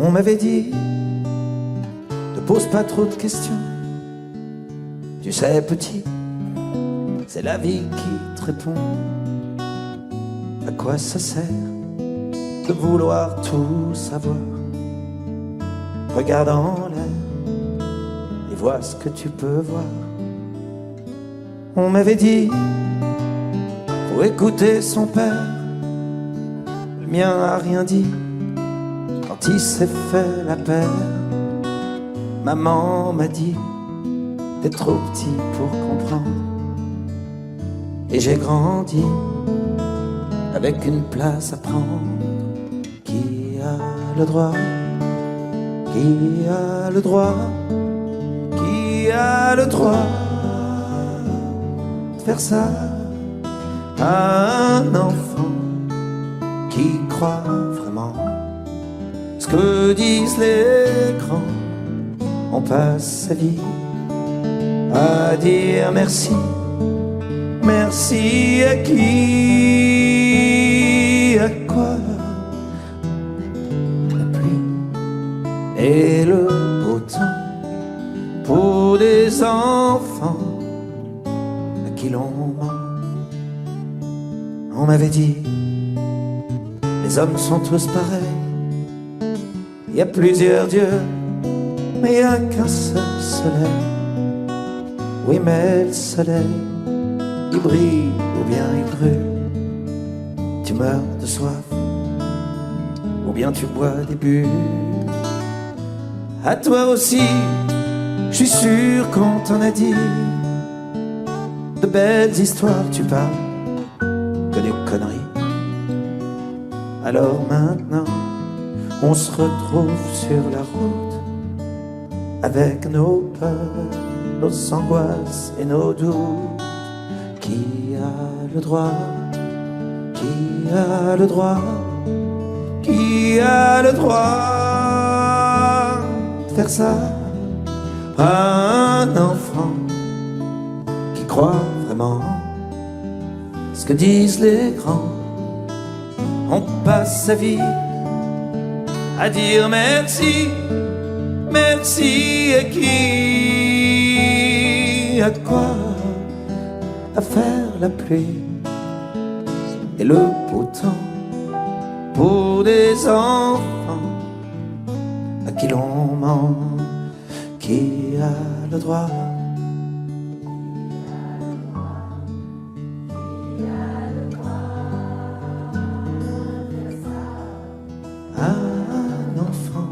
On m'avait dit, ne pose pas trop de questions. Tu sais, petit, c'est la vie qui te répond. À quoi ça sert de vouloir tout savoir? Regarde en l'air et vois ce que tu peux voir. On m'avait dit, faut écouter son père. Le mien a rien dit quand il s'est fait la paire. Maman m'a dit, t'es trop petit pour comprendre. Et j'ai grandi avec une place à prendre. Qui a le droit? Qui a le droit? Qui a le droit de faire ça à un enfant qui croit vraiment ce que disent les grands? On passe sa vie à dire merci. Merci à qui? À quoi? La pluie et le beau temps pour des enfants à qui l'on ment. On m'avait dit, les hommes sont tous pareils. Il y a plusieurs dieux, mais il n'y a qu'un seul soleil. Oui, mais le soleil, il brille ou bien il brûle. Tu meurs de soif ou bien tu bois des bulles. À toi aussi, je suis sûr qu'on t'en a dit de belles histoires. Tu parles que des conneries. Alors maintenant, on se retrouve sur la route avec nos peurs, nos angoisses et nos doutes. Qui a le droit? Qui a le droit? Qui a le droit de faire ça à un enfant qui croit vraiment ce que disent les grands? On passe sa vie à dire merci. Merci à qui? À quoi? À faire la pluie et le beau temps pour des enfants à qui l'on ment. qui a le droit à un enfant?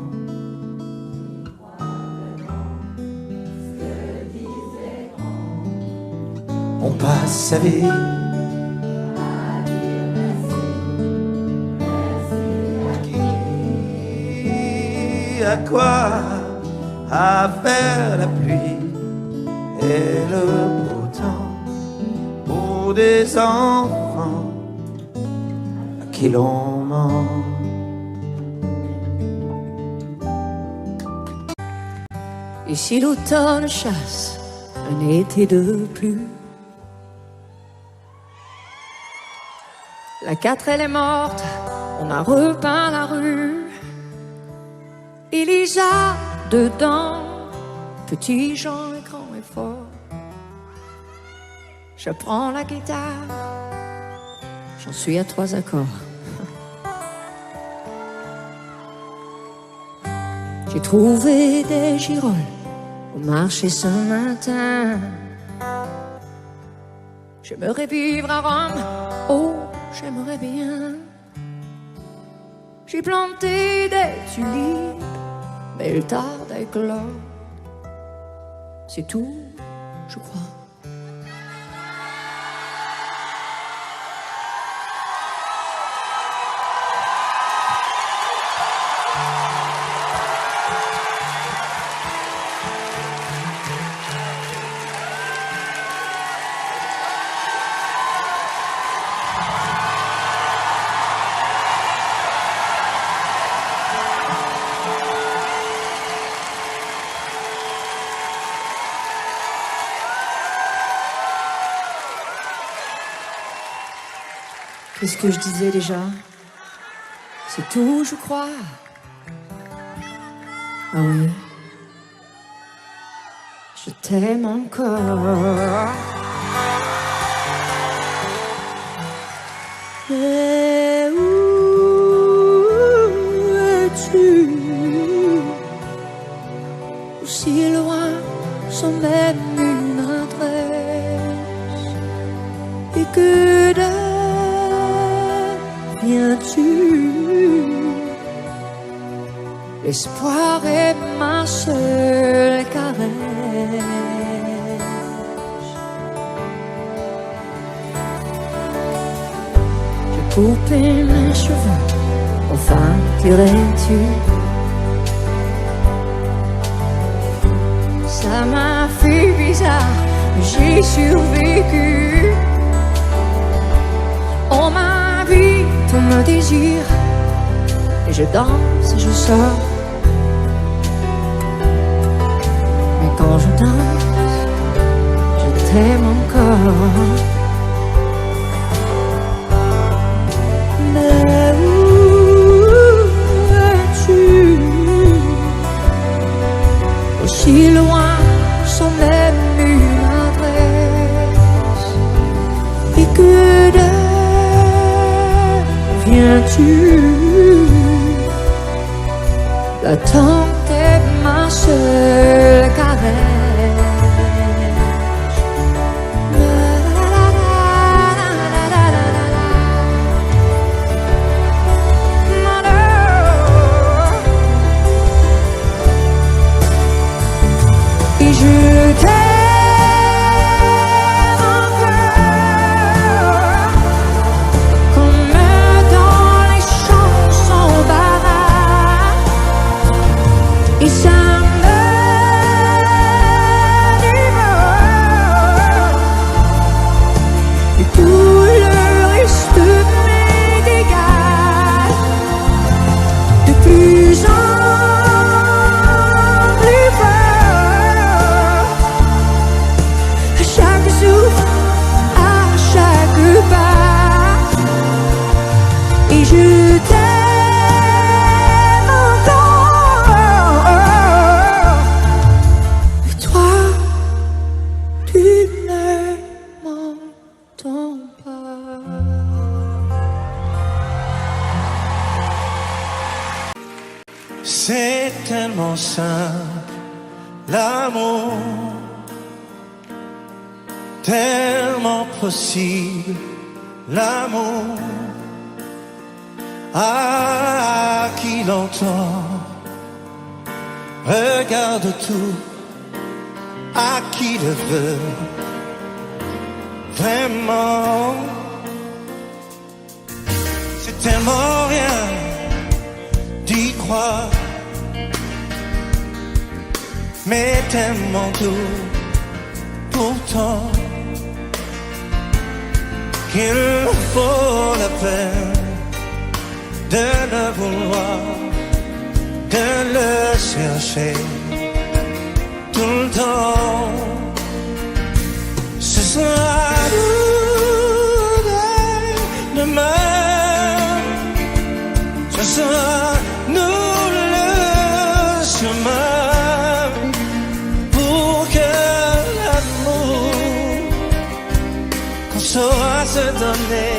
On passe sa vie à quoi? À faire la pluie et le beau temps pour des enfants à qui l'on ment. Et si l'automne chasse un été de plus, la 4 elle est morte, on a repeint la rue. Et Lisa dedans, petit Jean et grand et fort. Je prends la guitare, j'en suis à 3 accords. J'ai trouvé des girolles au marché ce matin. J'aimerais vivre à Rome, oh, j'aimerais bien. J'ai planté des tulipes, mais elles tardent à éclore. C'est tout, je crois. Qu'est-ce que je disais déjà? C'est tout, je crois. Ah oui. Je t'aime encore. Mais où es-tu? Aussi loin, sans même une adresse. Et que viens-tu? L'espoir est ma seule caresse. J'ai coupé mes cheveux, enfin qu'irais-tu? Ça m'a fait bizarre, mais j'ai survécu. On m'habite, on me désire, et je danse et je sors. Mais quand je danse, je t'aime encore. Mais où es-tu? Aussi loin, sans même une adresse. Et que viens-tu? L'attente est ma seule caresse. Et je t'aime encore, comme dans les chansons baraques. Et ça me dévore, et tout le reste m'est égal. De plus en plus fort, à chaque souffle, à chaque pas. Et je t'aime encore. Et toi, tu ne m'entends pas. C'est tellement simple L'amour tellement possible, l'amour à qui l'entend, regarde tout, à qui le veut, vraiment. C'est tellement rien d'y croire, mais tellement doux pourtant qu'il faut la peine de le vouloir, de le chercher tout le temps. Ce sera nous demain, ce sera nous le chemin pour que l'amour qu'on saura se donner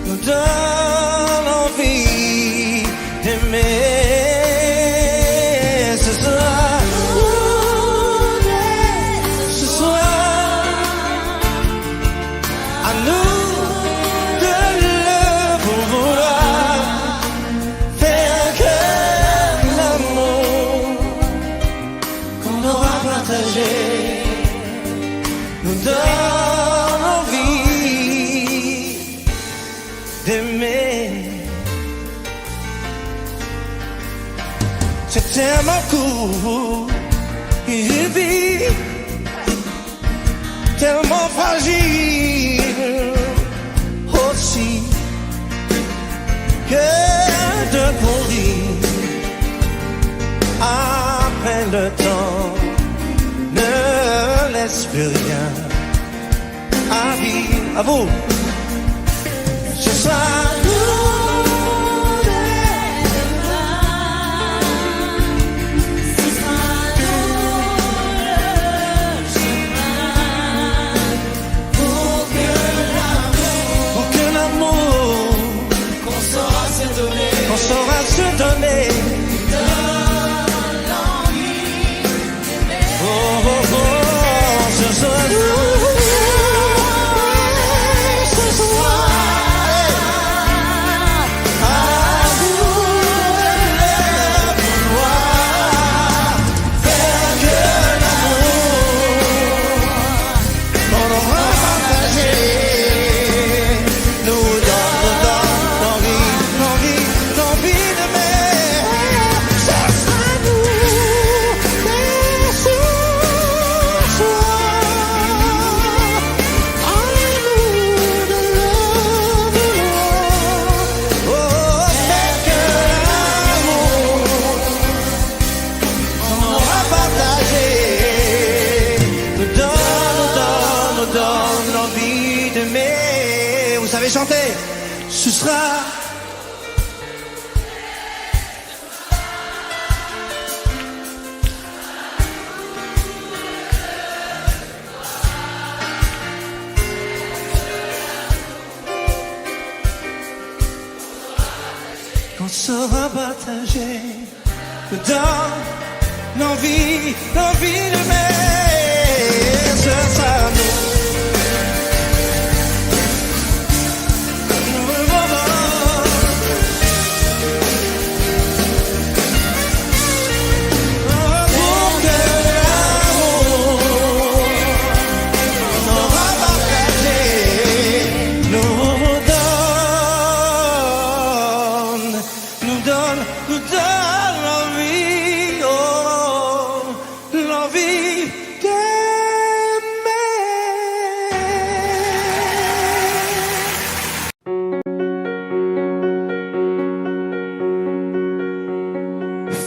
nous donne envie d'aimer. Ce sera ce soir à nous de le vouloir, faire que l'amour qu'on aura partagé nous donne envie d'aimer. C'est tellement court, il vit tellement fragile aussi que de pourrir après le temps ne laisse plus rien à vivre. À vous, ce sera on saura se donner. Oh, oh, oh, ce soir, ce soir, à vous de vouloir, faire que l'amour qu'on aura partagé nous donne l'envie d'aimer. Ce sera nous, mais ce soir, à nous de le vouloir. Oh, c'est que l'amour qu'on aura partagé nous donne l'envie d'aimer. Vous savez chanter? Ce sera qu'on saura partager, nous donne l'envie d'aimer. Ce sera nous. Pour que l'amour qu'on aura partagé nous donne l'envie, oh, l'envie d'aimer.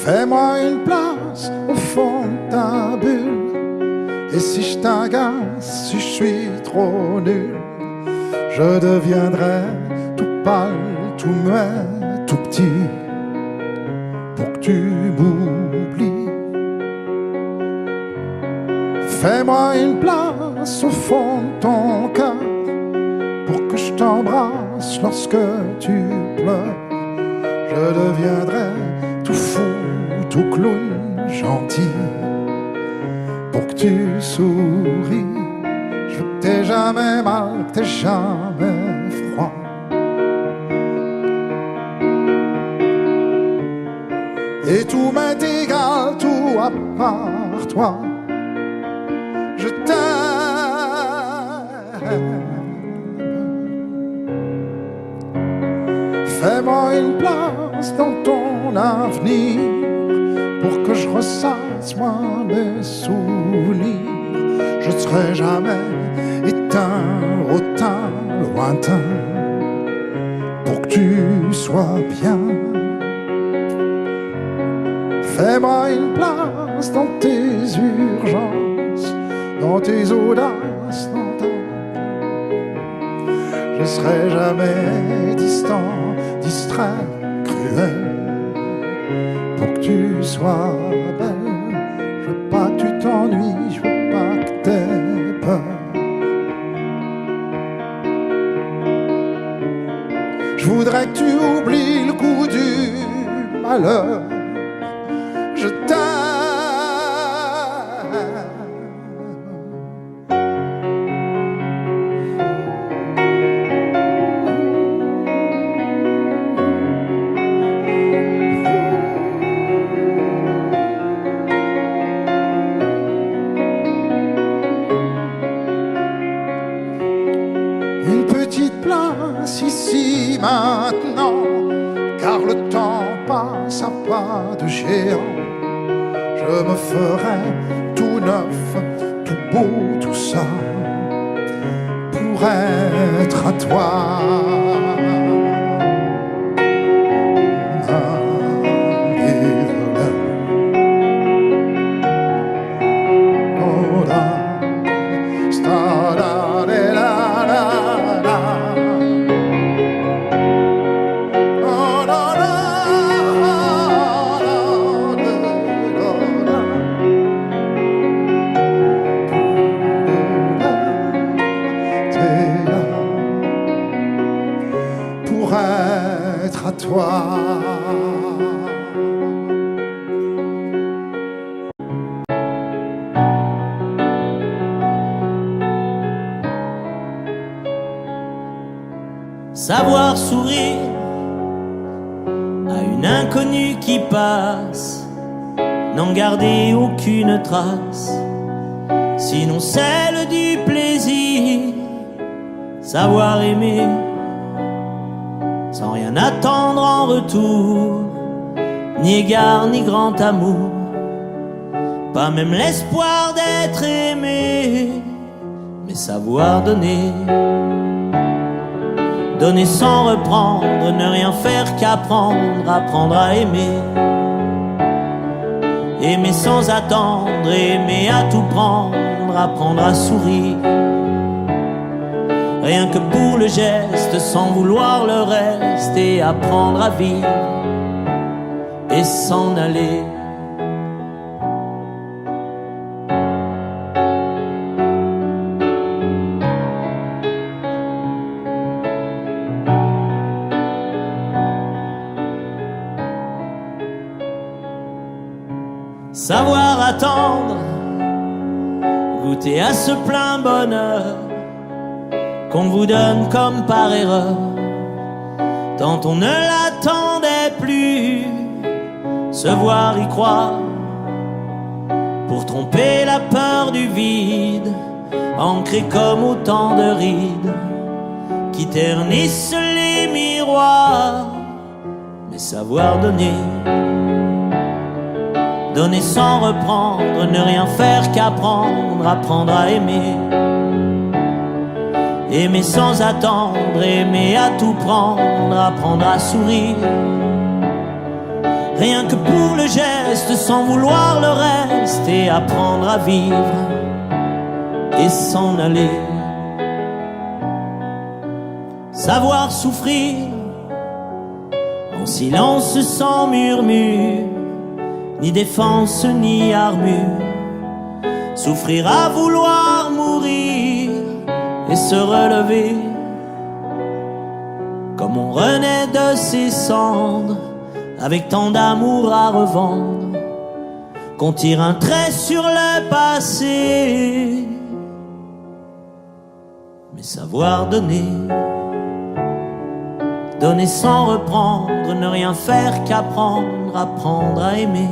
Fais-moi une place au fond de ta bulle. Et si je t'agace, si je suis trop nul, je deviendrai tout pâle, tout muet, tout petit, pour que tu m'oublies. Fais-moi une place au fond de ton cœur, pour que je t'embrasse lorsque tu pleures. Je deviendrai tout fou, tout clown, gentil, pour que tu souris. Je veux que t'aies jamais mal, que t'aies jamais froid. Et tout m'est égal, tout à part toi. Je t'aime. Fais-moi une place dans ton avenir pour que je ressasse moi mes souvenirs. Je ne serai jamais éteint, hautain, lointain, pour que tu sois bien. Fais-moi une place dans tes urgences, dans tes audaces, dans ta... Je serai jamais distant, distrait, cruel, pour que tu sois belle. Je veux pas que tu t'ennuies, je veux pas que t'aies peur. Je voudrais que tu oublies le coup du malheur. Je t'aime. Une petite place ici maintenant, car le temps passe à pas de géant. Je me ferai tout neuf, tout beau, tout ça, pour être à toi. Être à toi. Savoir sourire à une inconnue qui passe, n'en garder aucune trace, sinon celle du plaisir. Savoir aimer sans rien attendre en retour, ni égard ni grand amour, pas même l'espoir d'être aimé, mais savoir donner. Donner sans reprendre, ne rien faire qu'apprendre, apprendre à aimer. Aimer sans attendre, aimer à tout prendre, apprendre à sourire. Rien que pour le geste, sans vouloir le reste, et apprendre à vivre et s'en aller. Savoir attendre, goûter à ce plein bonheur qu'on vous donne comme par erreur, tant on ne l'attendait plus. Se voir y croire, pour tromper la peur du vide, ancré comme autant de rides qui ternissent les miroirs. Mais savoir donner, donner sans reprendre, ne rien faire qu'apprendre, apprendre à aimer. Aimer sans attendre, aimer à tout prendre, apprendre à sourire. Rien que pour le geste, sans vouloir le reste, et apprendre à vivre et s'en aller. Savoir souffrir en silence sans murmure, ni défense ni armure. Souffrir à vouloir mourir et se relever comme on renaît de ses cendres, avec tant d'amour à revendre qu'on tire un trait sur le passé. Mais savoir donner, donner sans reprendre, ne rien faire qu'apprendre, apprendre à aimer.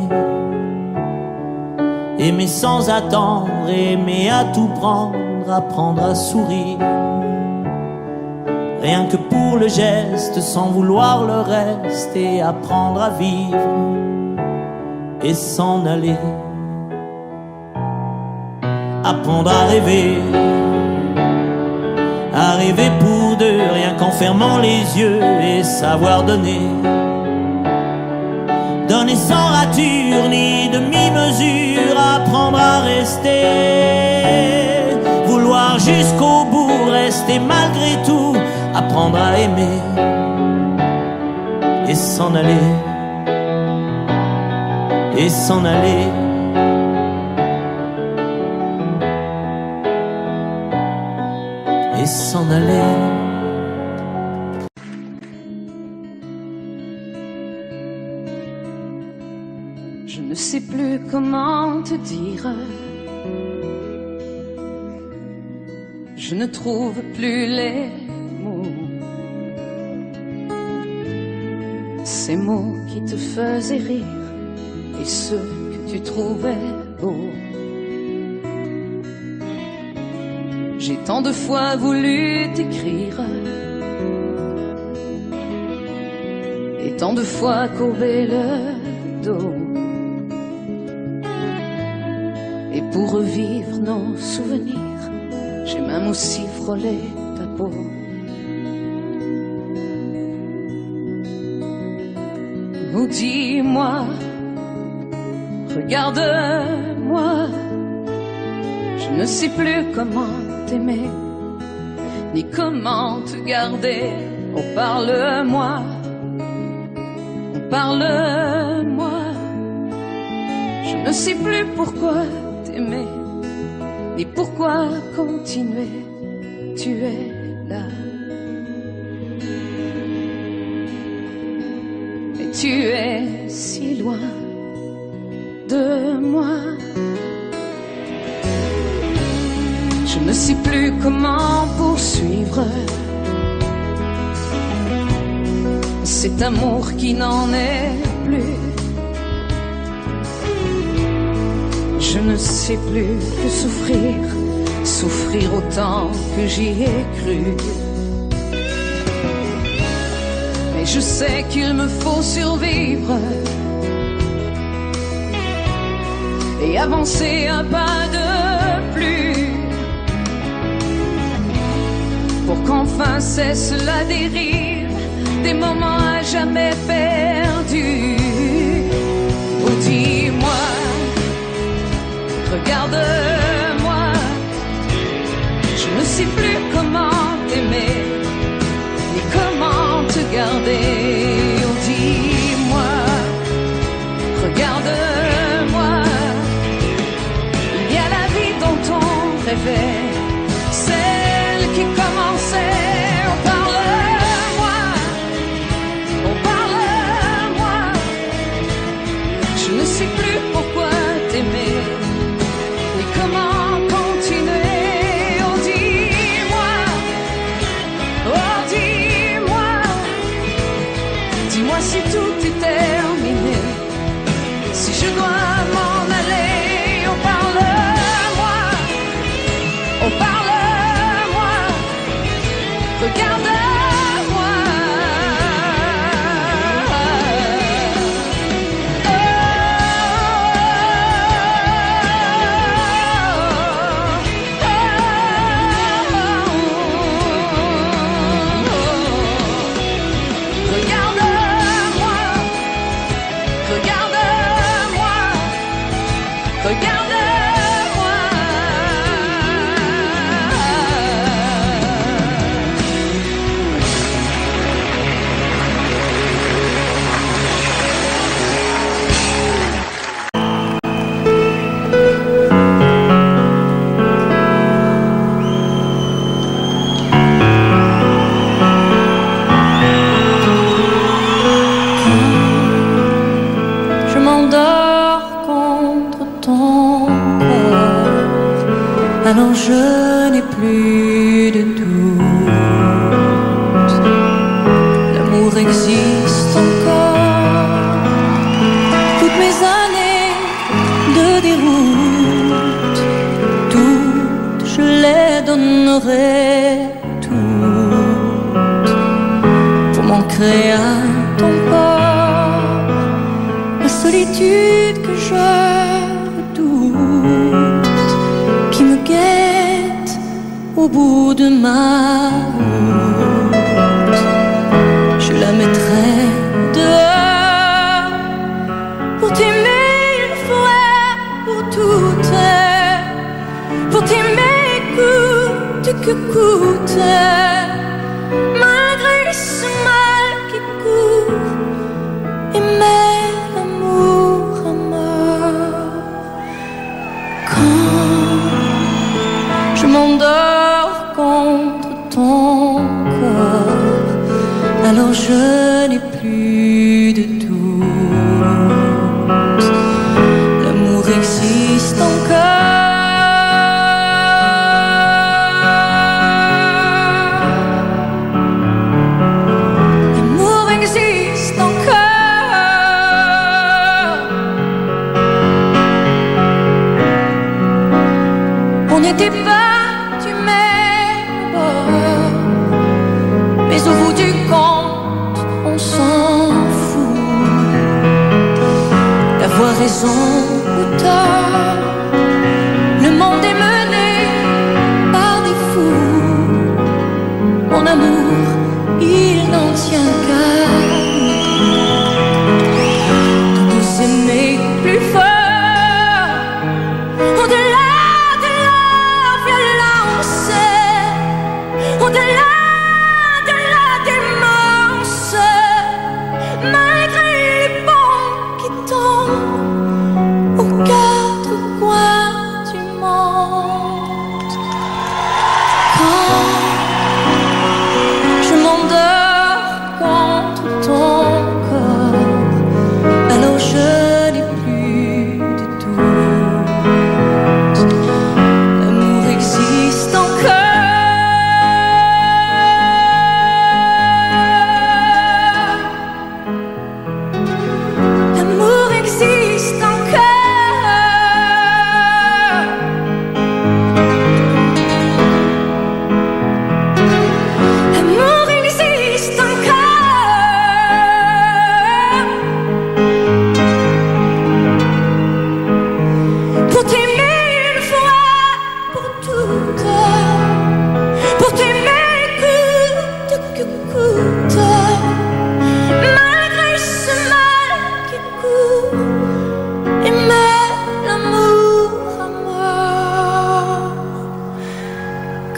Aimer sans attendre, aimer à tout prendre, apprendre à sourire. Rien que pour le geste, sans vouloir le reste, et apprendre à vivre et s'en aller. Apprendre à rêver pour deux, rien qu'en fermant les yeux, et savoir donner. Donner sans rature ni demi-mesure, apprendre à rester. Vouloir jusqu'au bout, rester malgré tout, apprendre à aimer et s'en aller. Et s'en aller. Et s'en aller. Je ne sais plus comment te dire. Je ne trouve plus les mots. Ces mots qui te faisaient rire et ceux que tu trouvais beaux. J'ai tant de fois voulu t'écrire et tant de fois courbé le dos. Et pour revivre nos souvenirs, j'ai même aussi frôlé ta peau. Oh, dis-moi, regarde-moi, je ne sais plus comment t'aimer, ni comment te garder. Oh, parle-moi, oh, parle-moi, je ne sais plus pourquoi t'aimer, ni pourquoi continuer, tu es là. Et tu es si loin de moi. Je ne sais plus comment poursuivre cet amour qui n'en est plus. Je ne sais plus que souffrir, souffrir autant que j'y ai cru. Mais je sais qu'il me faut survivre et avancer un pas de plus, pour qu'enfin cesse la dérive des moments à jamais perdus. Oh, dis-moi, regarde-moi, je ne sais plus comment t'aimer, ni comment te garder. Oh, dis-moi, regarde-moi, il y a la vie dont on rêvait, celle qui commençait. Oh, parle-moi, oh, parle-moi, je ne sais plus pourquoi t'aimer, ni comment continuer. Oh, dis-moi, oh, dis-moi, dis-moi si tout est terminé, si je dois m'en aller. Oh, parle-moi, oh, parle-moi, regarde-moi. Je m'endors contre Alors je n'ai plus de doute, l'amour existe encore. Toutes mes années de déroute, toutes je les donnerai, toutes pour m'ancrer à ton port. La solitude que je redoute, qui me guette au bout de ma route, je la mettrai dehors pour t'aimer une fois pour toutes, pour t'aimer coûte que coûte, malgré ce mal qui court, aimer l'amour à mort. Quand je m'endors contre ton corps, alors je n'ai plus de doute, l'amour existe encore. L'amour existe encore. On n'était pas du même bord, mais au bout du compte, on s'en fout d'avoir raison ou tort. Le monde est mené par des fous. Mon amour, il n'en tient qu'à nous nous aimer plus fort, au-delà de la violence, au-delà de la démence, malgré les bombes qui tombent aux quatre coins du monde. Quand je m'endors contre ton corps, alors je n'ai plus de doute, l'amour existe encore. L'amour existe encore. L'amour existe encore. Pour t'aimer une fois pour toutes, pour t'aimer coûte que coûte, malgré ce mal qui court, aimer l'amour à mort.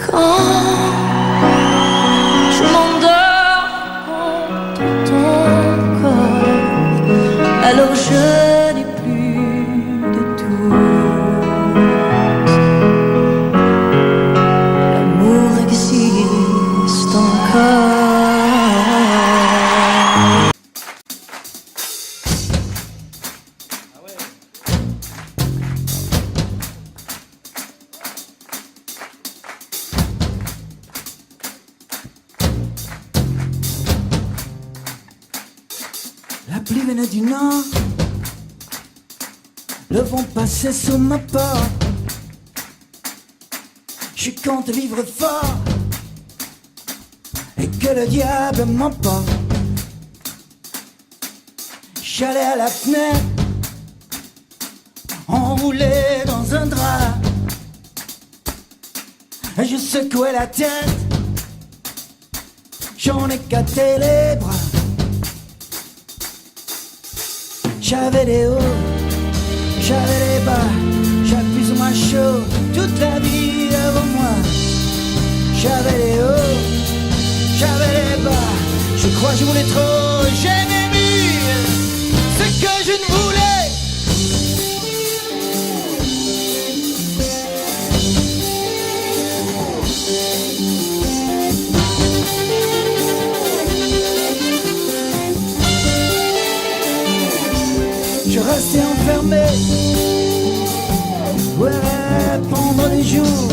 Quand je m'endors contre ton corps, alors je n'ai plus de doute, l'amour existe encore. La pluie venait du nord, le vent passait sous ma porte. Je compte vivre fort et que le diable m'emporte. J'allais à la fenêtre, enroulé dans un drap, et je secouais la tête, j'en ai éclaté les bras. J'avais des hauts, j'avais des bas, j'avais plus ou moins chaud, toute la vie devant moi. J'avais des hauts, j'avais des bas, je crois que je voulais trop, j'aimais mieux ce que je ne voulais. Je restais enfermé, ouais, pendant des jours,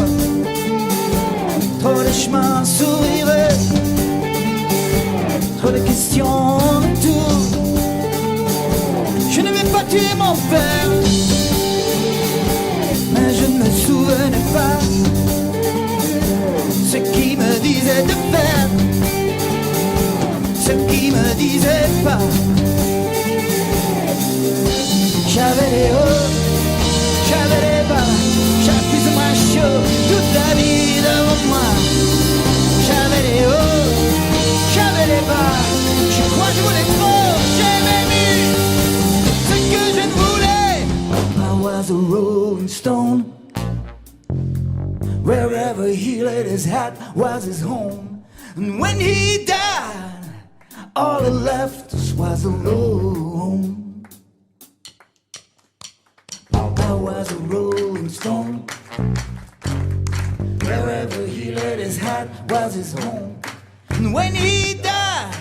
trop de chemins s'ouvriraient, trop de questions autour. Je n'aimais pas tuer mon père, mais je ne me souvenais pas ce qu'il me disait de faire, ce qu'il me disait pas. J'avais les hauts, j'avais les bas, j'avais plus ou moins chaud, toute la vie devant moi. J'avais les hauts, j'avais les bas, je crois que je voulais trop, j'ai même eu ce que je ne voulais. I was a rolling stone, wherever he laid his hat was his home. And when he died, all he left us was alone. I was a rolling stone, wherever he laid his hat was his home. And when he died,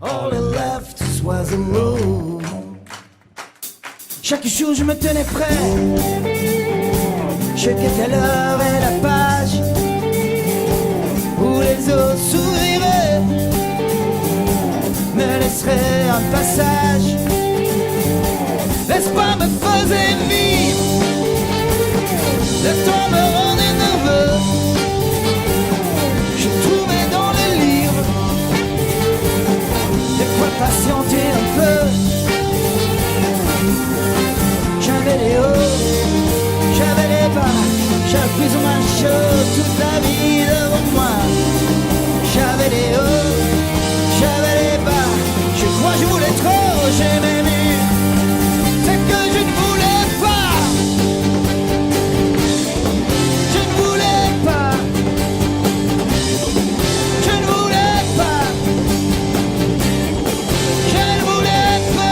all he left us was alone. Chaque jour je me tenais prêt, je guettais l'heure et la page où les autres s'ouvriraient, me laisseraient un passage. L'espoir me faisait vivre, le temps me rendait nerveux. Je trouvais dans le livre de quoi patienter un peu. J'avais les hauts, j'avais les bas, j'avais plus ou moins chaud, toute la vie devant moi. J'avais les hauts, j'avais les bas, je crois que je voulais trop, j'ai même eu ce que je ne voulais pas. Je ne voulais pas. Je ne voulais pas. Je ne voulais pas.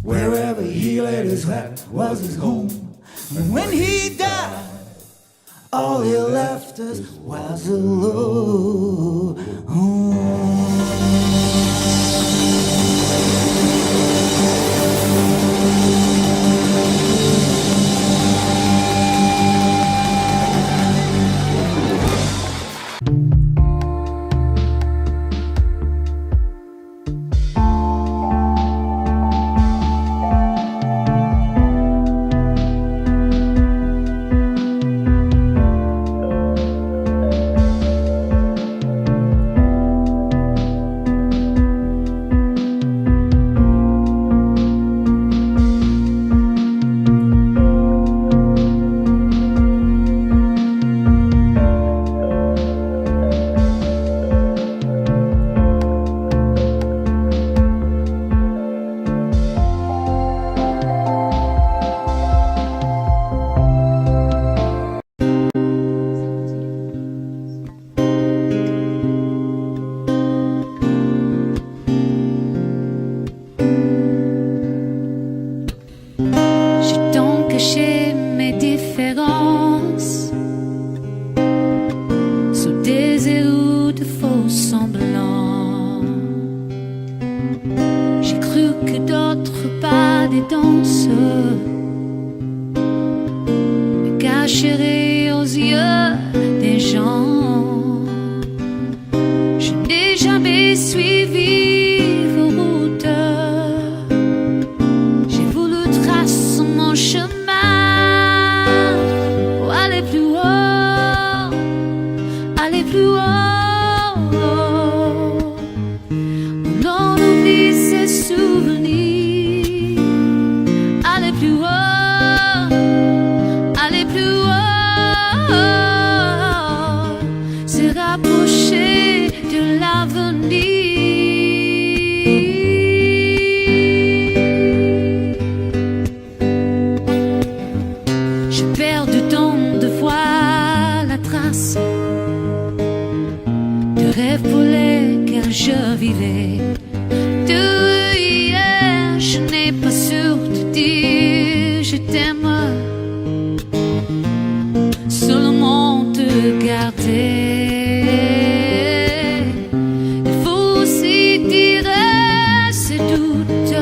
Wherever he laid his hat was his home. And when he died, all he left us was alone. On oublie ses souvenirs, aller plus haut. t'aime seulement te garder. Il faut aussi dire ses doutes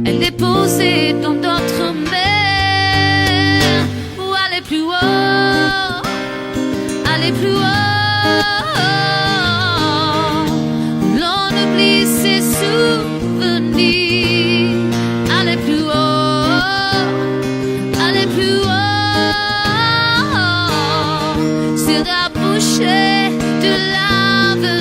et les poser dans d'autres mains, ou aller plus haut, aller plus haut. L'on oublie ses souvenirs, aller plus haut, aller plus haut, se rapprocher de l'avenir.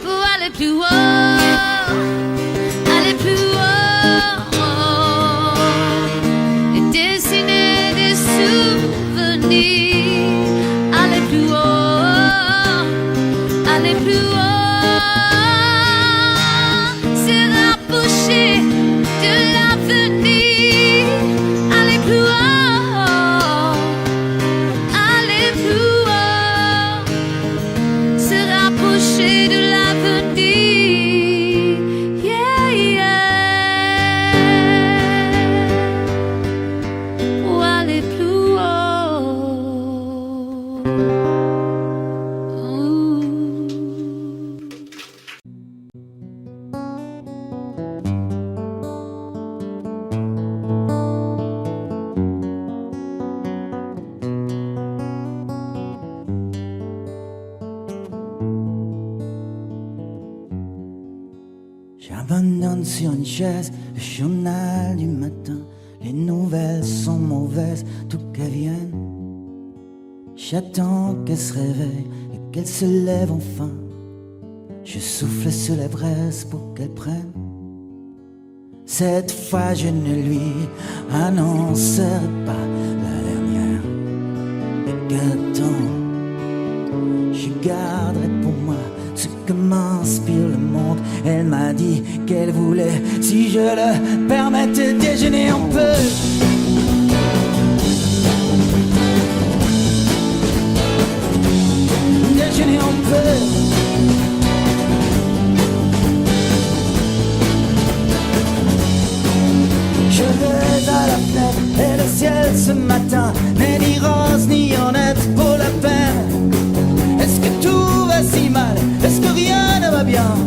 Pour aller plus haut, aller plus haut, et dessiner des souvenirs, aller plus haut, aller plus haut, se rapprocher de l'avenir, aller plus haut, aller plus haut, se rapprocher de l'avenir. Yeah, yeah. Ou aller plus haut. Ooh. J'abandonne sur une chaise le journal du matin. Les nouvelles sont mauvaises, tout qu'elles viennent. J'attends qu'elle se réveille et qu'elle se lève enfin. Je souffle sur les braises pour qu'elle prenne. Cette fois je ne lui annoncerai pas la dernière. Et qu'attends, je garderai pour moi ce que m'inspire le monde. Elle m'a dit qu'elle voulait, si je le permettais, déjeuner un peu. Déjeuner un peu. Je vais à la fenêtre et le ciel ce matin n'est ni rose ni honnête pour la peine. Est-ce que tout va si mal? Est-ce que rien ne va bien?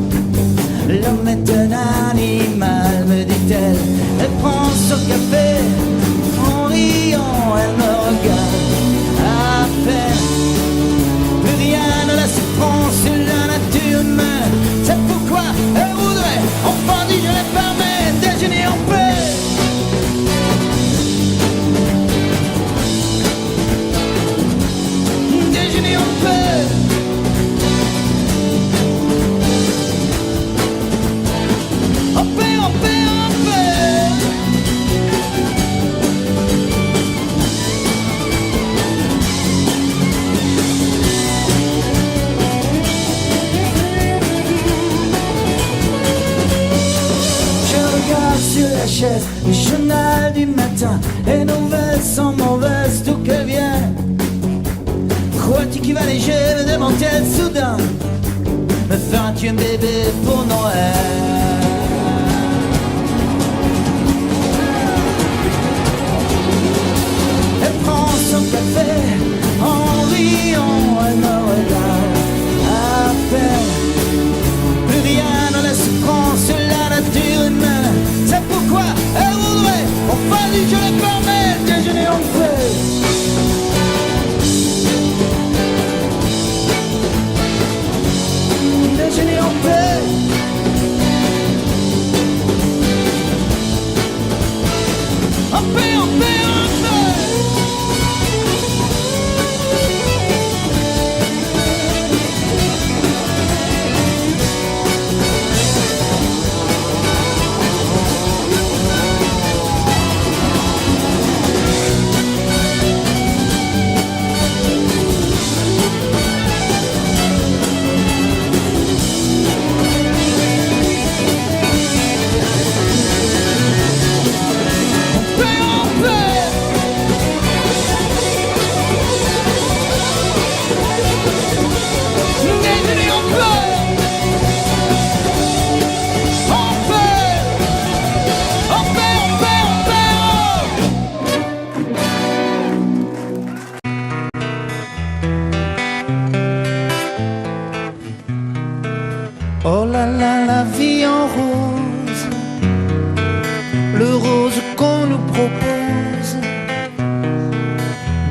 L'homme est un animal, me dit-elle. Elle prend son café, en riant, elle me regarde à peine. Plus rien ne la surprend sur la nature humaine. C'est pourquoi elle voudrait, enfin dit je les permets, déjeuner en paix. Déjeuner en paix. En paix, en paix, en paix. Je regarde sur la chaise le journal du matin. Les nouvelles sont mauvaises, d'où qu'elles viennent. Crois-tu qu'il va léger, me demande-t-elle soudain. Me feras-tu un bébé pour Noël? Elle prend son café, en riant, elle me regarde à peine. Plus rien ne la surprend sur la nature humaine. C'est pourquoi elle voudrait, enfin dit je les permets, déjeuner en paix. Déjeuner en paix.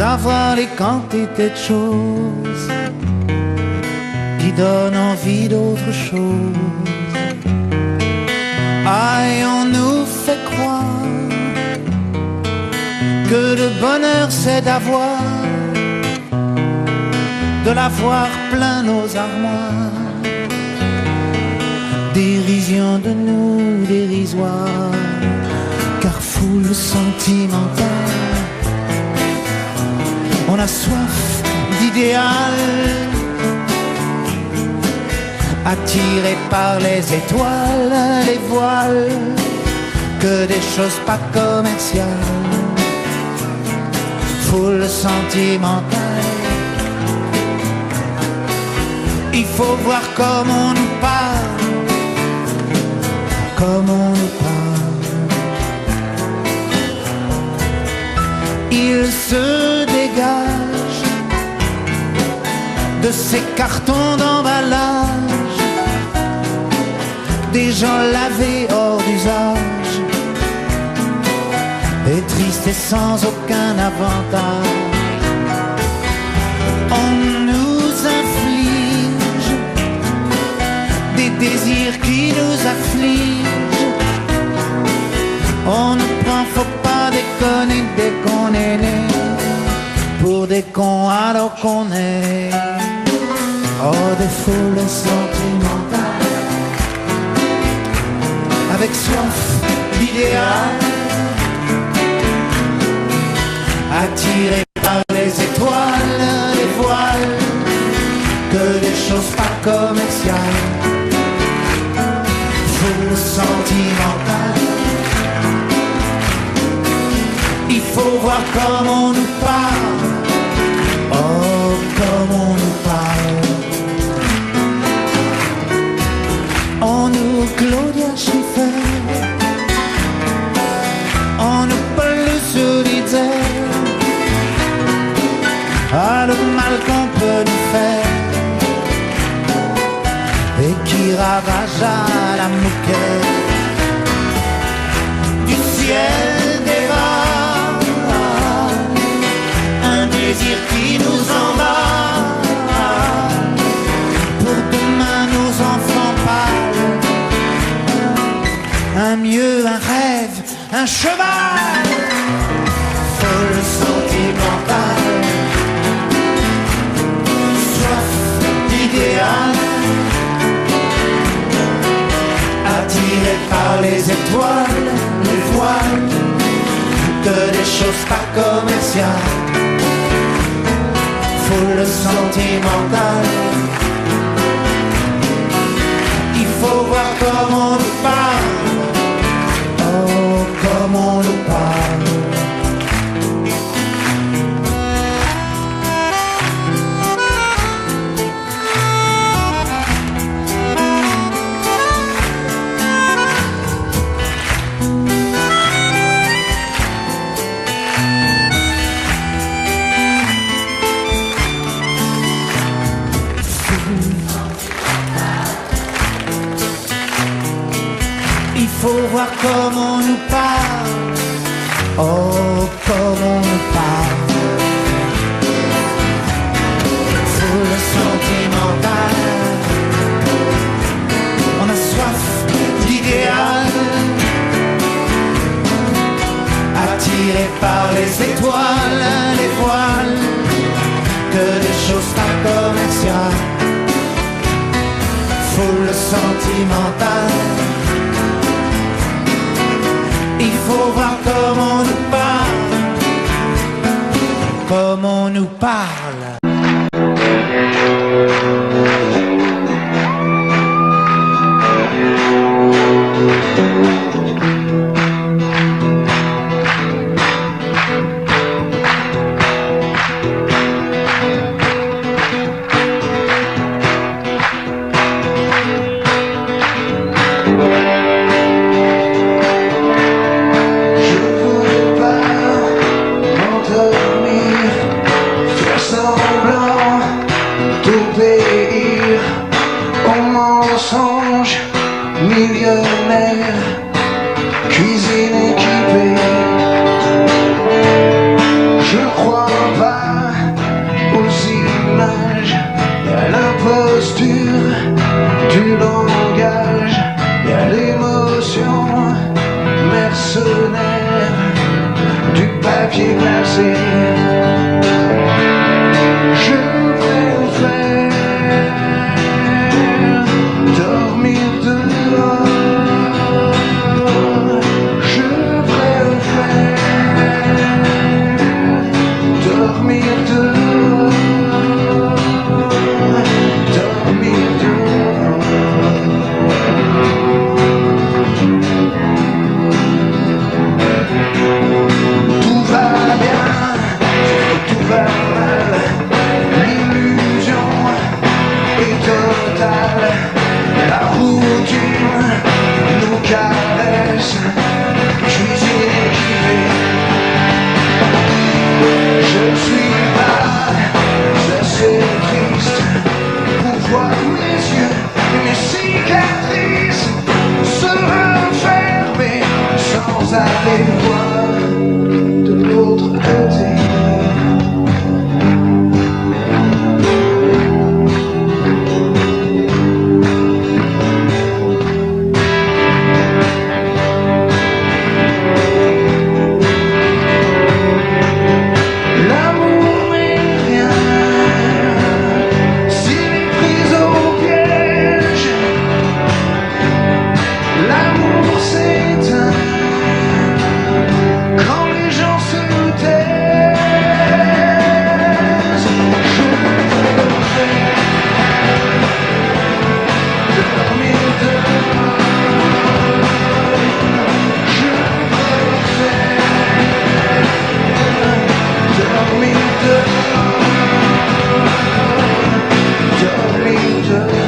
savoir les quantités de choses qui donnent envie d'autre chose. Aïe, on nous fait croire que le bonheur c'est d'avoir, de l'avoir plein nos armoires. Dérision de nous dérisoire, car foule sentimentale. On a soif d'idéal, attiré par les étoiles, les voiles, que des choses pas commerciales. Foule sentimentale, il faut voir comme on nous parle, comme on nous parle. Il se dégage de ces cartons d'emballage, des gens lavés hors d'usage, et tristes et sans aucun avantage. On nous inflige des désirs qui nous affligent. On nous prend, faut pas déconner dès qu'on est né, pour des cons alors qu'on est. Oh, des foules sentimentales, avec soif d'idéal, attirés par les étoiles, les voiles, que des choses pas commerciales. Foule sentimentale, il faut voir comme on nous parle, oh comme on nous parle. On nous Claudia Schiffer, on nous Paul Solitaire. Ah, le mal qu'on peut nous faire, et qui ravage à la moquette du ciel des vagues, un désir qui nous emballe. Pour demain nos enfants pâles, un mieux, un rêve, un cheval. Folle sentimentale, soif d'idéal, attiré par les étoiles, les voiles, que des choses pas commerciales. Foule sentimentale, il faut voir comment on nous parle, oh comment on nous parle. Il faut voir comment on nous parle, oh comment on nous parle. Foule sentimentale, on a soif d'idéal, attiré par les étoiles, les voiles, que des choses pas commerciales. Foule sentimentale, il faut voir comment on nous parle, comment on nous parle. Je partenaire du papier glacé. Je préfère dormir dehors. Je préfère dormir dehors. Dormir dehors. Tout va bien, tout va mal. L'illusion est totale. La routine nous caresse. Je suis équipé. Je suis pas assez triste pour voir mes yeux et mes cicatrices se refermer sans aller voir de l'autre côté. L'amour n'est rien s'il est pris au piège. L'amour s'éteint quand les gens se taisent. Je préfère dormir dehors. Je préfère dormir dehors. Dormir dehors.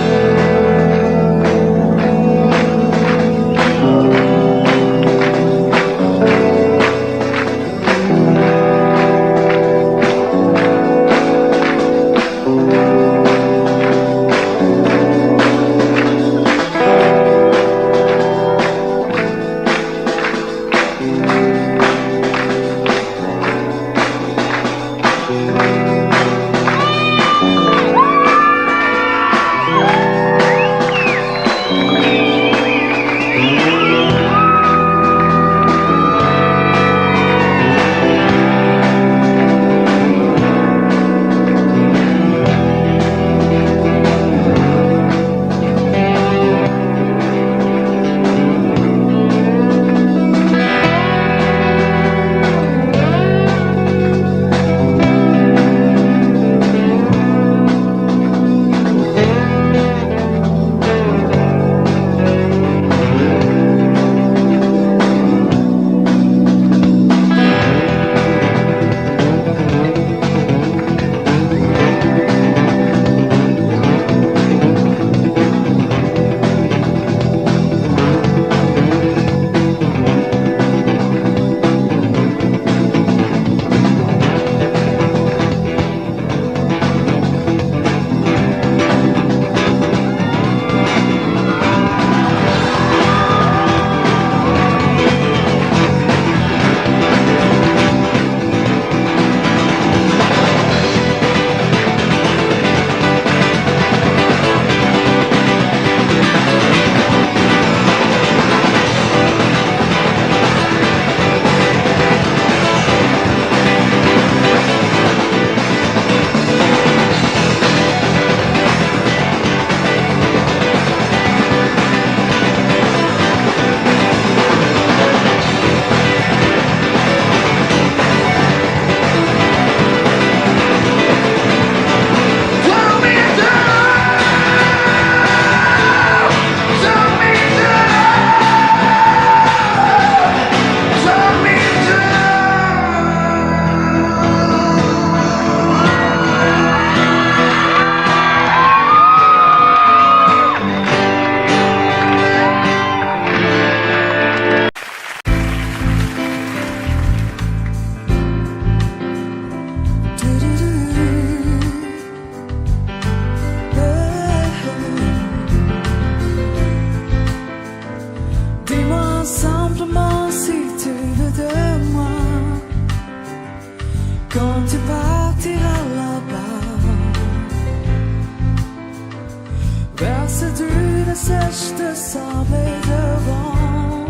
sèche te semblait devant.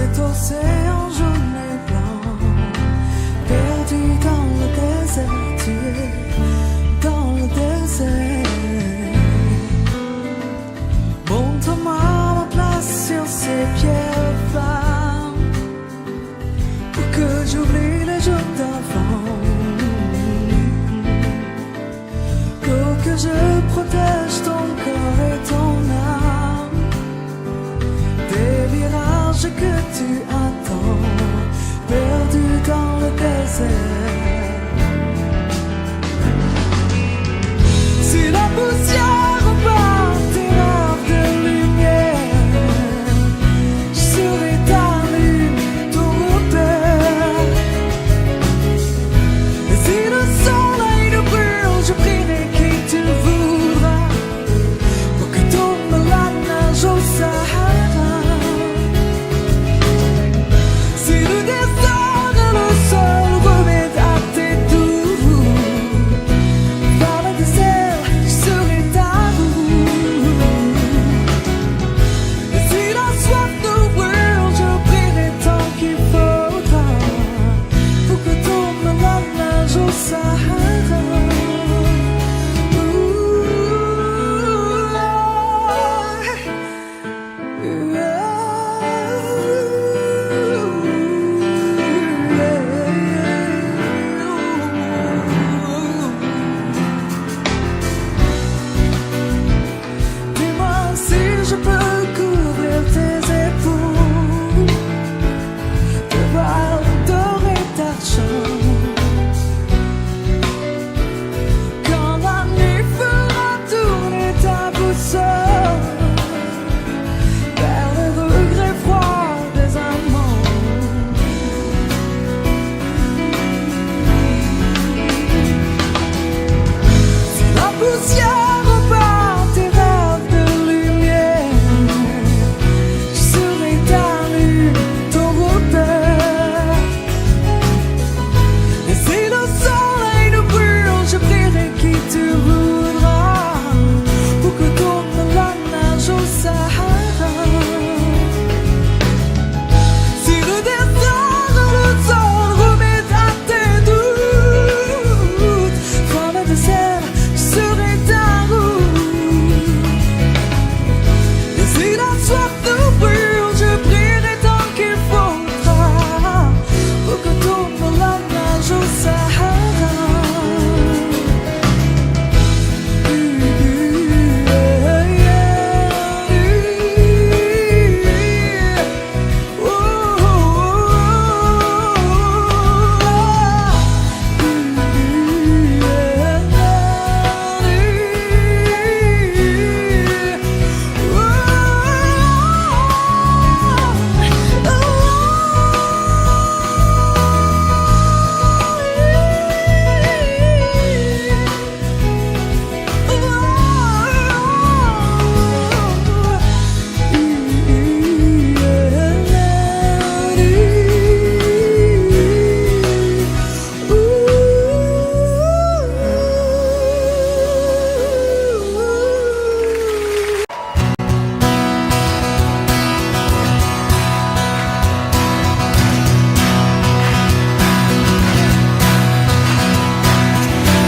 cet océan jaune et blanc, perdu dans le désert, tu es dans le désert. Montre-moi ma place sur ces pierres femmes, pour que j'oublie les jours d'avant, pour que je protège ton corps et ton âme des virages que tu attends, perdu dans le désert. Si la poussière repart tes rêves de lumière, je serai ta lune, ton repère. Et si le soleil nous brûle, je prierai qui tu voudras, pour que tombe la neige au Sahara. Si le désert et le sol remettent à tes doux, par le désert, je serai ta roue. Et si la soif nous brûle, je prierai tant qu'il faudra, pour que tombe la neige au Sahara. Dis-moi si je peux couvrir tes épaules de voiles dorées d'argent, quand la nuit fera tourner ta boussole vers le regret froid des amants. Si la poussière repart tes rêves de lumière, je serai ta lune, ton repère. Et si le soleil nous brûle, je prierai qui tu voudras, pour que tombe la neige au Sahara. Si le désert et le sol remettent à tes doutes, dans le désert, je serai ta roue. Et si la soif nous brûle, je prierai tant qu'il faudra, pour que tombe la neige au Sahara.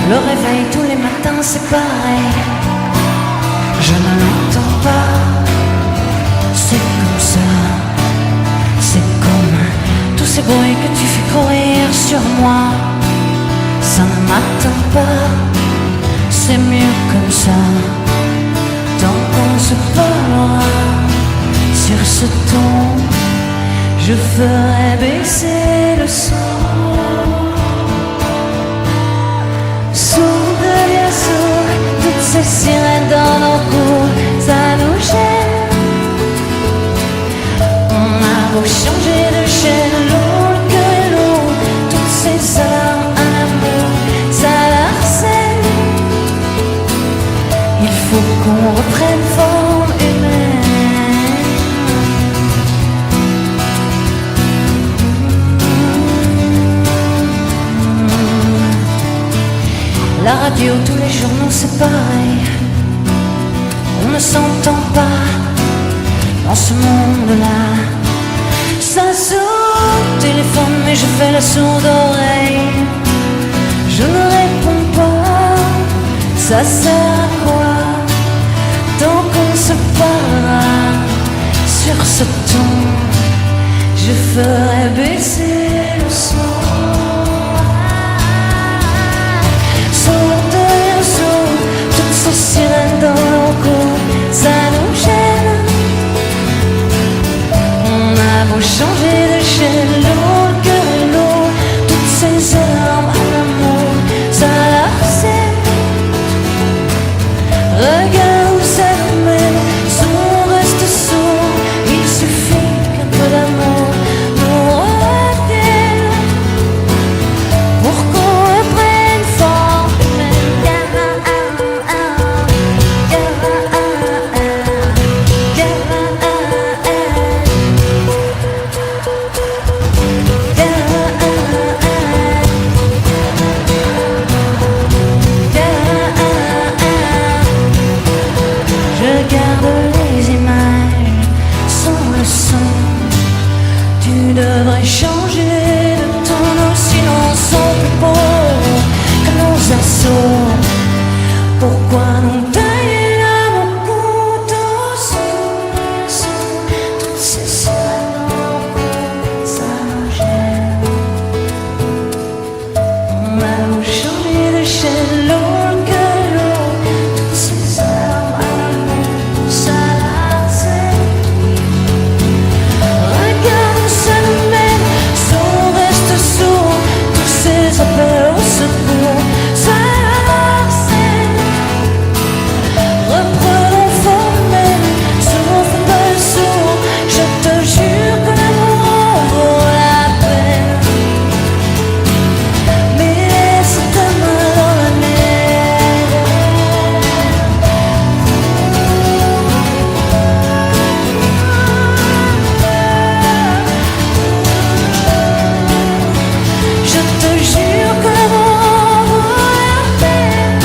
Le réveil tous les matins c'est pareil, je ne l'entends pas. C'est comme ça, c'est comme tous ces bruits que tu fais courir sur moi. Ça ne m'attend pas, c'est mieux comme ça. Tant qu'on se parlera sur ce ton, je ferai baisser le son. Sourde bien sourde, toutes ces sirènes dans nos cours, ça nous gêne. On a beau changer de chaîne, lourd que lourd, toutes ces alarmes à l'amour, ça l'harcèle. Il faut qu'on reprenne forme humaine. La radio, tous les journaux, c'est pareil. On ne s'entend pas dans ce monde-là. Ça je fais la sourde oreille. Je ne réponds pas, ça sert à quoi? Tant qu'on se parlera sur ce ton, je ferai baisser le son. Saute et saute, toutes ces sirènes dans nos coups, ça nous gêne. On a beau changer de chaîne, l'eau, le cœur et l'eau, toutes ces armes à l'amour, ça harcèle. Regarde où ça nous mène, si on reste sourd, il suffit qu'un peu d'amour nous revienne pour qu'on reprenne forme humaine. Je garde les images sans le son. Tu devrais changer de ton, nos silences sont plus beaux que nos assauts. Pourquoi nous tailler à mon couteau sous toutes ces sirènes en cours, ça nous gêne. On a beau changer de chaîne, l'eau, le cœur, l'eau, toutes ces armes à l'amour, ça harcèle. Regarde où ça nous mène, si on reste sourd, tous ces appels au secours, ça harcèle. Reprenons forme humaine, si on fait pas le sourd, je te jure que l'amour en vaut la peine. Mais laisse ta main dans la mienne. Je te jure que l'amour en vaut la peine.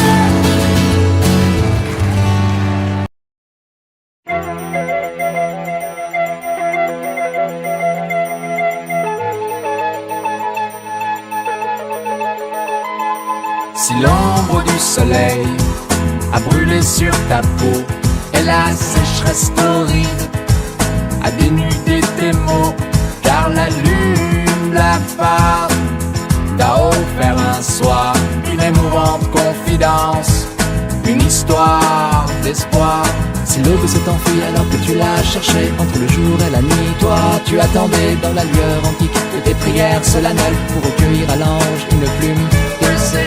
Si l'ombre du soleil a brûlé sur ta peau et la sécheresse torride a dénudé tes mots, car la lune blafarde t'a offert un soir une émouvante confidence, une histoire d'espoir. Si l'aube s'est enfuie alors que tu l'as cherché entre le jour et la nuit, toi tu attendais dans la lueur antique de tes prières solennelles pour recueillir à l'ange une plume de ses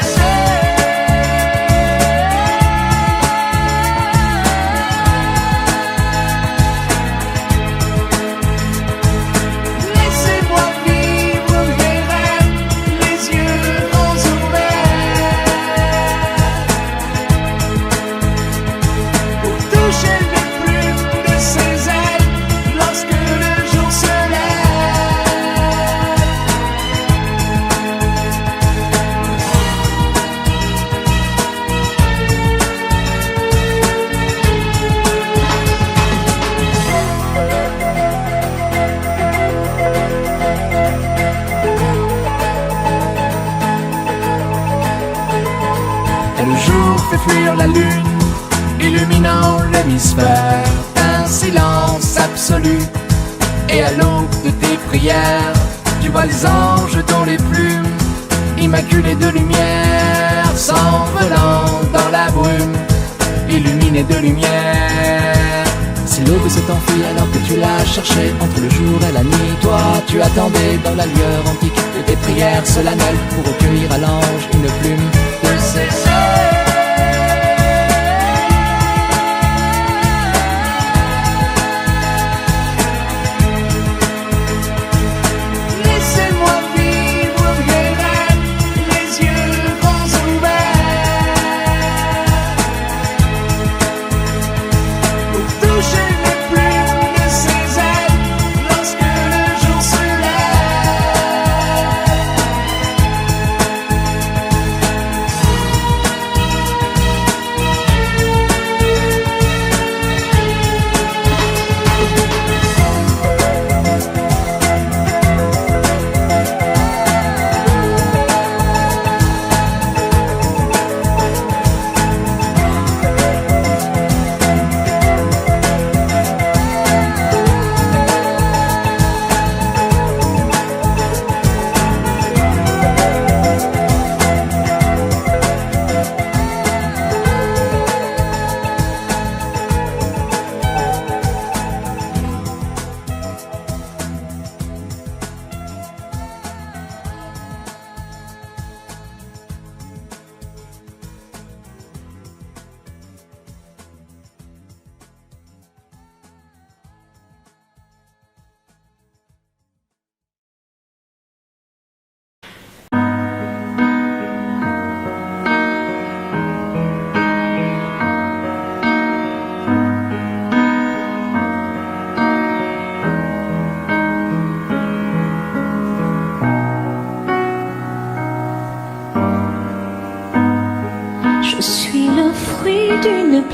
Laissez-moi vivre mes rêves, les yeux grands ouverts, pour toucher les plumes de ses ailes lorsque le jour se lève. Et le jour fait fuir la lune, illuminant l'hémisphère d'un silence absolu. Et à l'aube de tes prières, tu vois les anges dont les plumes, immaculées de lumière, s'envolant dans la brume, illuminées de lumière. Si l'aube s'est enfuie alors que tu l'as cherché entre le jour et la nuit, toi tu attendais dans la lueur antique de tes prières solennelles pour recueillir à l'ange une plume de ses Laissez-moi vivre mes rêves, les yeux grands ouverts, pour toucher les plumes de ses ailes lorsque le jour se lève.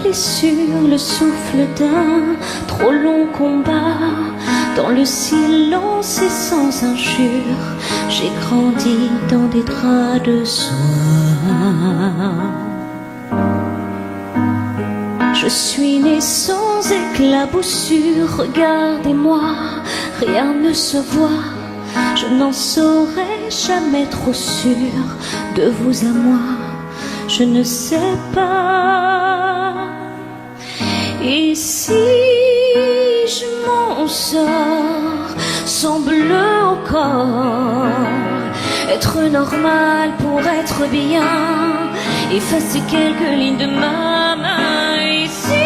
blessure, le souffle d'un trop long combat. Dans le silence et sans injure, j'ai grandi dans des draps de soie. Je suis née sans éclaboussure, regardez-moi, rien ne se voit. Je n'en serai jamais trop sûre, de vous à moi, je ne sais pas. Et si je m'en sors, sans bleu au corps, être normal pour être bien, effacer quelques lignes de ma main. Et si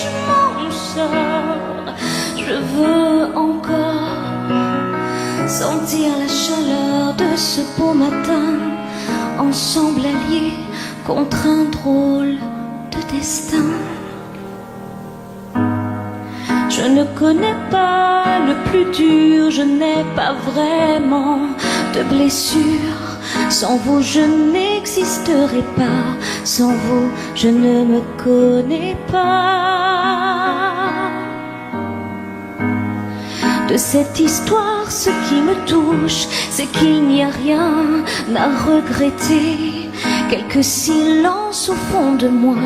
je m'en sors, je veux encore sentir la chaleur de ce beau matin, ensemble alliés contre un drôle de destin. Je ne connais pas le plus dur, je n'ai pas vraiment de blessure. Sans vous je n'existerai pas, sans vous je ne me connais pas. De cette histoire, ce qui me touche, c'est qu'il n'y a rien à regretter. Quelques silences au fond de moi,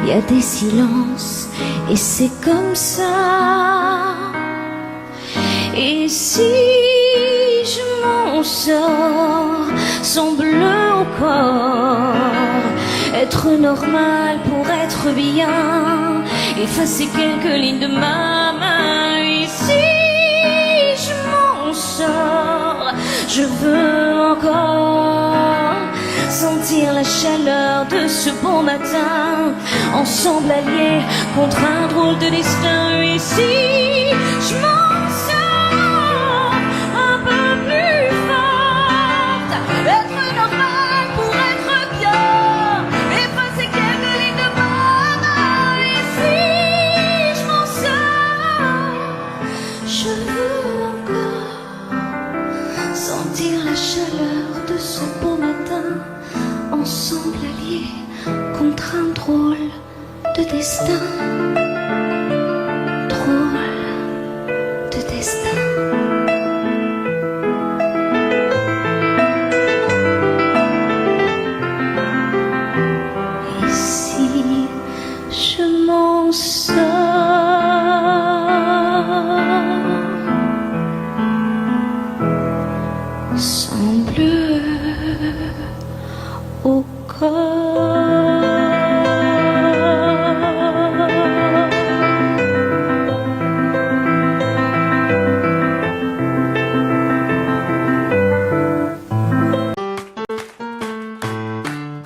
il y a des silences et c'est comme ça. Et si je m'en sors, sans bleu au corps, être normal pour être bien, effacer quelques lignes de ma main. Et si je m'en sors, je veux encore sentir la chaleur de ce bon matin, ensemble alliés contre un drôle de destin. Et si je m'en sors un peu plus forte, être normal pour être bien, effacer quelques lignes de ma main. Et si je m'en sors, je veux encore sentir la chaleur de ce beau matin, ensemble alliés contre un drôle de destin. Drôle de destin. Et si je m'en sors, sans bleu au corps.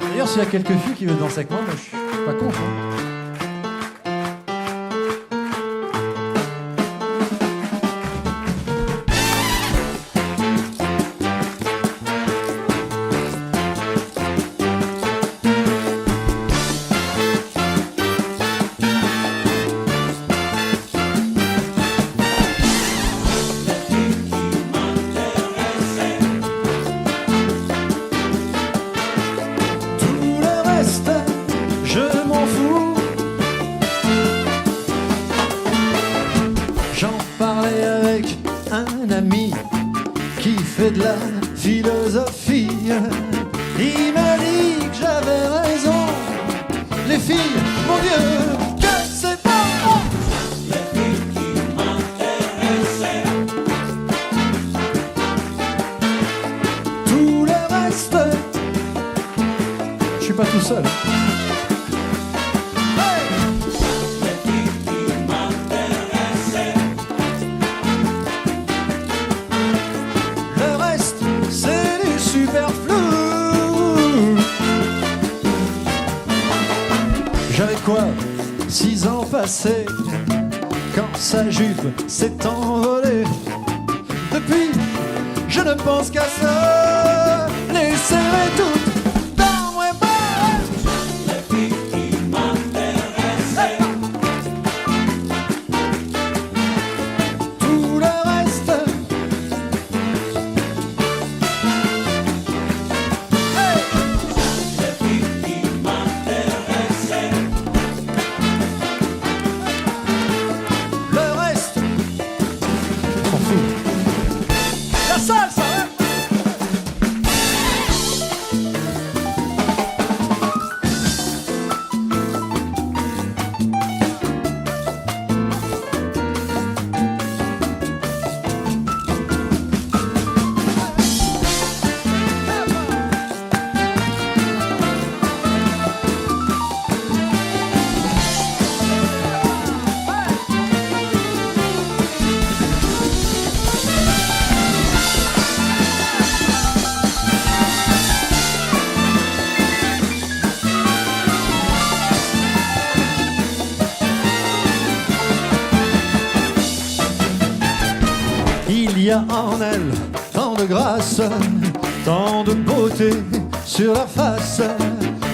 D'ailleurs, s'il y a quelques filles qui veulent danser avec moi, je suis pas contre. De la philosophie, il m'a dit que j'avais raison. Les filles, mon Dieu, que c'est bon. Les filles qui m'intéressaient, tout le reste, je suis pas tout seul. J'avais quoi, 6 ans passés, quand sa jupe s'est envolée. Depuis, je ne pense qu'à ça, les serrer toutes dans mes bras. Les filles qui m'intéressaient, tout le reste, hey. Les filles qui m'intéressaient, salsa. Il y a en elle tant de grâce, tant de beauté sur la face.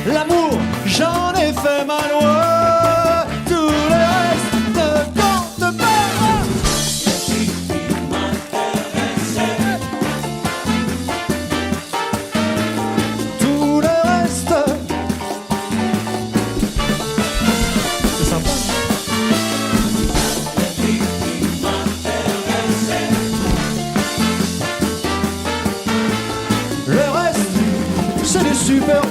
L'amour, j'en ai fait ma loi. Tout le reste ne compte pas. Tout le reste, c'est sympa. Le reste, c'est du super